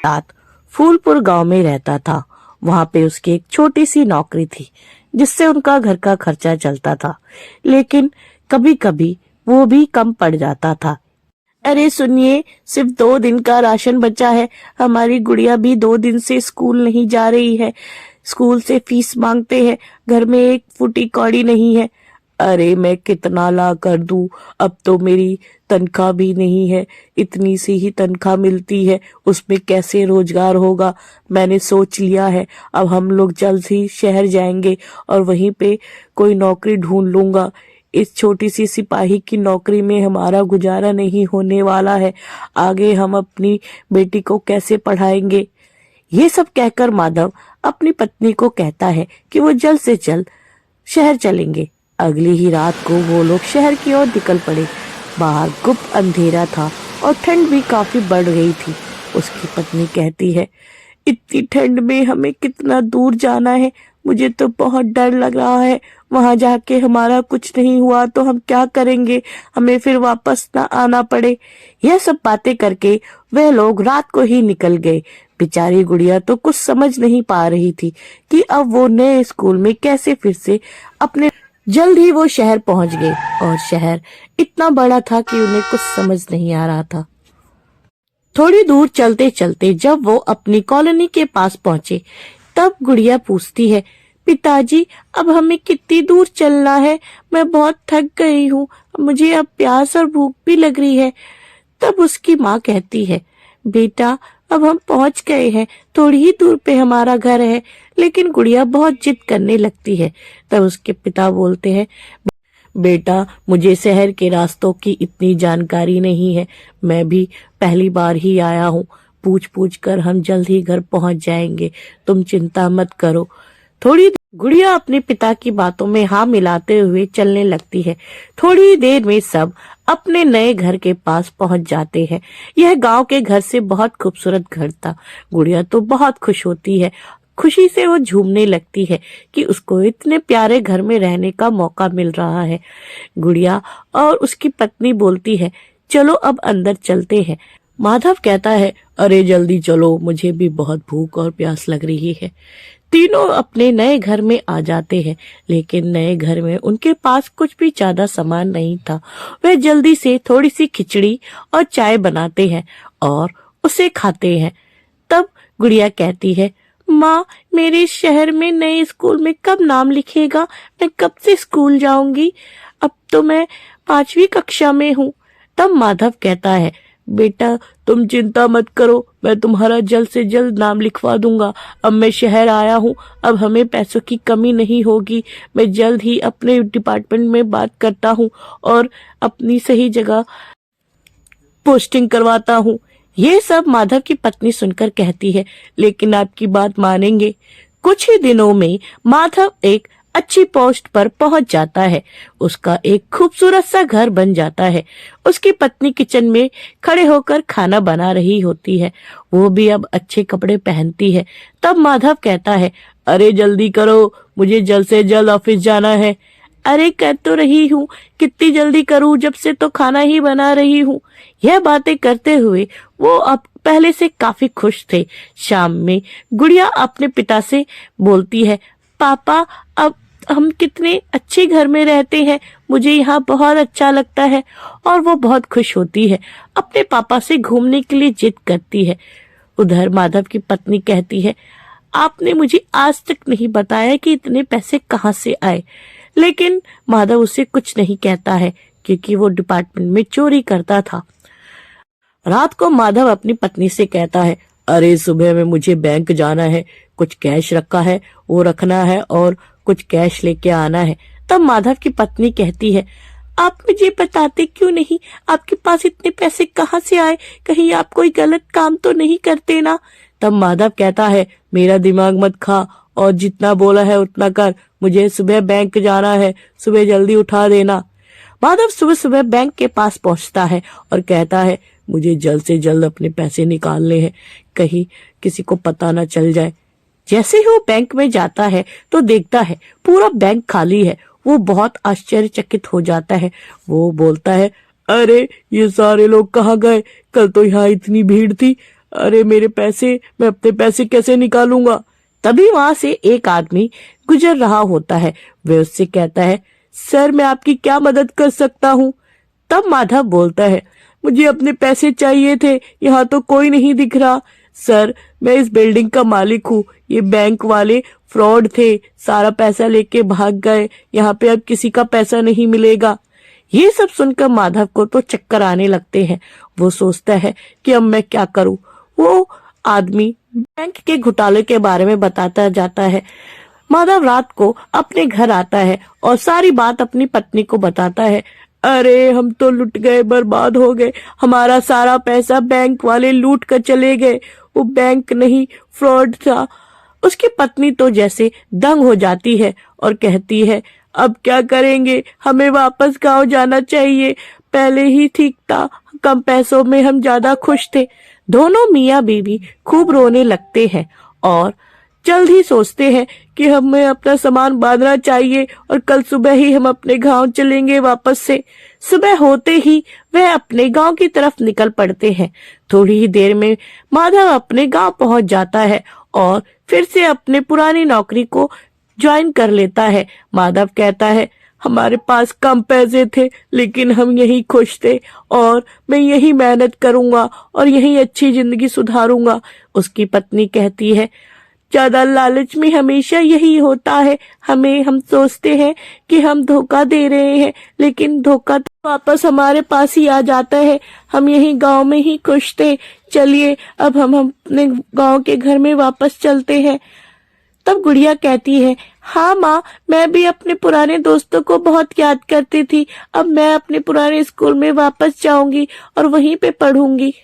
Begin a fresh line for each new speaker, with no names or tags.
रात फूलपुर गांव में रहता था। वहां पे उसकी एक छोटी सी नौकरी थी जिससे उनका घर का खर्चा चलता था, लेकिन कभी कभी वो भी कम पड़ जाता था। अरे सुनिए, सिर्फ 2 दिन का राशन बचा है। हमारी गुड़िया भी 2 दिन से स्कूल नहीं जा रही है। स्कूल से फीस मांगते हैं, घर में एक फुटी कौड़ी नहीं है। अरे मैं कितना ला कर दूं, अब तो मेरी तनख्वाह भी नहीं है, इतनी सी ही तनख्वाह मिलती है, उसमें कैसे रोजगार होगा। मैंने सोच लिया है, अब हम लोग जल्द ही शहर जाएंगे और वहीं पे कोई नौकरी ढूंढ लूंगा। इस छोटी सी सिपाही की नौकरी में हमारा गुजारा नहीं होने वाला है। आगे हम अपनी बेटी को कैसे पढ़ाएंगे। ये सब कहकर माधव अपनी पत्नी को कहता है कि वो जल्द से जल्द शहर चलेंगे। अगली ही रात को वो लोग शहर की ओर निकल पड़े। बाहर गुप्त अंधेरा था और ठंड भी काफी बढ़ गई थी। उसकी पत्नी कहती है, इतनी ठंड में हमें कितना दूर जाना है, मुझे तो बहुत डर लग रहा है। वहां जाके हमारा कुछ नहीं हुआ तो हम क्या करेंगे, हमें फिर वापस ना आना पड़े। यह सब बातें करके वे लोग रात को ही निकल गए। बेचारी गुड़िया तो कुछ समझ नहीं पा रही थी कि अब वो नए स्कूल में कैसे फिर से अपने। जल्द ही वो शहर पहुंच गए और शहर इतना बड़ा था कि उन्हें कुछ समझ नहीं आ रहा था। थोड़ी दूर चलते चलते जब वो अपनी कॉलोनी के पास पहुंचे, तब गुड़िया पूछती है, पिताजी अब हमें कितनी दूर चलना है, मैं बहुत थक गई हूँ, मुझे अब प्यास और भूख भी लग रही है। तब उसकी माँ कहती है, बेटा अब हम पहुंच गए हैं, थोड़ी ही दूर पे हमारा घर है। लेकिन गुड़िया बहुत जिद करने लगती है। तब उसके पिता बोलते हैं, बेटा मुझे शहर के रास्तों की इतनी जानकारी नहीं है, मैं भी पहली बार ही आया हूँ, पूछ पूछ कर हम जल्द ही घर पहुंच जाएंगे, तुम चिंता मत करो। थोड़ी गुड़िया अपने पिता की बातों में हाँ मिलाते हुए चलने लगती है। थोड़ी देर में सब अपने नए घर के पास पहुंच जाते हैं। यह गांव के घर से बहुत खूबसूरत घर था। गुड़िया तो बहुत खुश होती है। खुशी से वो झूमने लगती है कि उसको इतने प्यारे घर में रहने का मौका मिल रहा है। गुड़िया और उसकी पत्नी बोलती है, चलो अब अंदर चलते हैं। माधव कहता है, अरे जल्दी चलो, मुझे भी बहुत भूख और प्यास लग रही है। तीनों अपने नए घर में आ जाते हैं, लेकिन नए घर में उनके पास कुछ भी ज्यादा सामान नहीं था। वे जल्दी से थोड़ी सी खिचड़ी और चाय बनाते हैं और उसे खाते हैं। तब गुड़िया कहती है, माँ मेरे शहर में नए स्कूल में कब नाम लिखेगा, मैं कब से स्कूल जाऊंगी, अब तो मैं 5वीं कक्षा में हूँ। तब माधव कहता है, बेटा तुम चिंता मत करो, मैं तुम्हारा जल्द से जल्द नाम लिखवा दूंगा। अब मैं शहर आया हूँ, अब हमें पैसों की कमी नहीं होगी। मैं जल्द ही अपने डिपार्टमेंट में बात करता हूँ और अपनी सही जगह पोस्टिंग करवाता हूँ। ये सब माधव की पत्नी सुनकर कहती है, लेकिन आपकी बात मानेंगे। कुछ ही दिनों में माधव एक अच्छी पोस्ट पर पहुंच जाता है। उसका एक खूबसूरत सा घर बन जाता है। उसकी पत्नी किचन में खड़े होकर खाना बना रही होती है। वो भी अब अच्छे कपड़े पहनती है। तब माधव कहता है, अरे जल्दी करो, मुझे जल्द से जल्द ऑफिस जाना है। अरे कर तो रही हूँ, कितनी जल्दी करूँ, जब से तो खाना ही बना रही हूँ। यह बातें करते हुए वो अब पहले से काफी खुश थे। शाम में गुड़िया अपने पिता से बोलती है, पापा अब हम कितने अच्छे घर में रहते हैं, मुझे यहाँ बहुत अच्छा लगता है। और वो बहुत खुश होती है, अपने पापा से घूमने के लिए जिद करती है। उधर माधव की पत्नी कहती है, आपने मुझे आज तक नहीं बताया कि इतने पैसे कहाँ से आए। लेकिन माधव उसे कुछ नहीं कहता है, क्योंकि वो डिपार्टमेंट में चोरी करता था। रात को माधव अपनी पत्नी से कहता है, अरे सुबह में मुझे बैंक जाना है, कुछ कैश रखा है वो रखना है और कुछ कैश लेके आना है। तब माधव की पत्नी कहती है, आप मुझे बताते क्यों नहीं, आपके पास इतने पैसे कहाँ से आए, कहीं आप कोई गलत काम तो नहीं करते ना। तब माधव कहता है, मेरा दिमाग मत खा और जितना बोला है उतना कर, मुझे सुबह बैंक जाना है, सुबह जल्दी उठा देना। माधव सुबह सुबह बैंक के पास पहुंचता है और कहता है, मुझे जल्द से जल्द अपने पैसे निकालने हैं, कहीं किसी को पता न चल जाए। जैसे ही वो बैंक में जाता है तो देखता है पूरा बैंक खाली है। वो बहुत आश्चर्यचकित हो जाता है। वो बोलता है, अरे ये सारे लोग कहाँ गए, कल तो यहाँ इतनी भीड़ थी, अरे मेरे पैसे, मैं अपने पैसे कैसे निकालूंगा। तभी वहां से एक आदमी गुजर रहा होता है। वह उससे कहता है, सर मैं आपकी क्या मदद कर सकता हूँ। तब माधव बोलता है, मुझे अपने पैसे चाहिए थे, यहाँ तो कोई नहीं दिख रहा। सर मैं इस बिल्डिंग का मालिक हूँ, ये बैंक वाले फ्रॉड थे, सारा पैसा लेके भाग गए, यहाँ पे अब किसी का पैसा नहीं मिलेगा। ये सब सुनकर माधव को तो चक्कर आने लगते हैं। वो सोचता है कि अब मैं क्या करूं। वो आदमी बैंक के घोटाले के बारे में बताता जाता है। माधव रात को अपने घर आता है और सारी बात अपनी पत्नी को बताता है। अरे हम तो लुट गए, बर्बाद हो गए, हमारा सारा पैसा बैंक वाले लूट कर चले गए, वो बैंक नहीं फ्रॉड था। उसकी पत्नी तो जैसे दंग हो जाती है और कहती है, अब क्या करेंगे, हमें वापस गांव जाना चाहिए, पहले ही ठीक था, कम पैसों में हम ज्यादा खुश थे। दोनों मियाँ बीवी खूब रोने लगते हैं और जल्द ही सोचते हैं कि हमें अपना सामान बांधना चाहिए और कल सुबह ही हम अपने गांव चलेंगे वापस से। सुबह होते ही वह अपने गांव की तरफ निकल पड़ते हैं। थोड़ी ही देर में माधव अपने गांव पहुंच जाता है और फिर से अपने पुरानी नौकरी को ज्वाइन कर लेता है। माधव कहता है, हमारे पास कम पैसे थे लेकिन हम यही खुश थे और मैं यही मेहनत करूंगा और यही अच्छी जिंदगी सुधारूंगा। उसकी पत्नी कहती है, ज्यादा लालच में हमेशा यही होता है, हम सोचते हैं कि हम धोखा दे रहे हैं लेकिन धोखा तो वापस हमारे पास ही आ जाता है। हम यही गांव में ही खुश थे, चलिए अब हम अपने गांव के घर में वापस चलते हैं। तब गुड़िया कहती है, हाँ माँ, मैं भी अपने पुराने दोस्तों को बहुत याद करती थी, अब मैं अपने पुराने स्कूल में वापस जाऊंगी और वहीं पे पढ़ूंगी।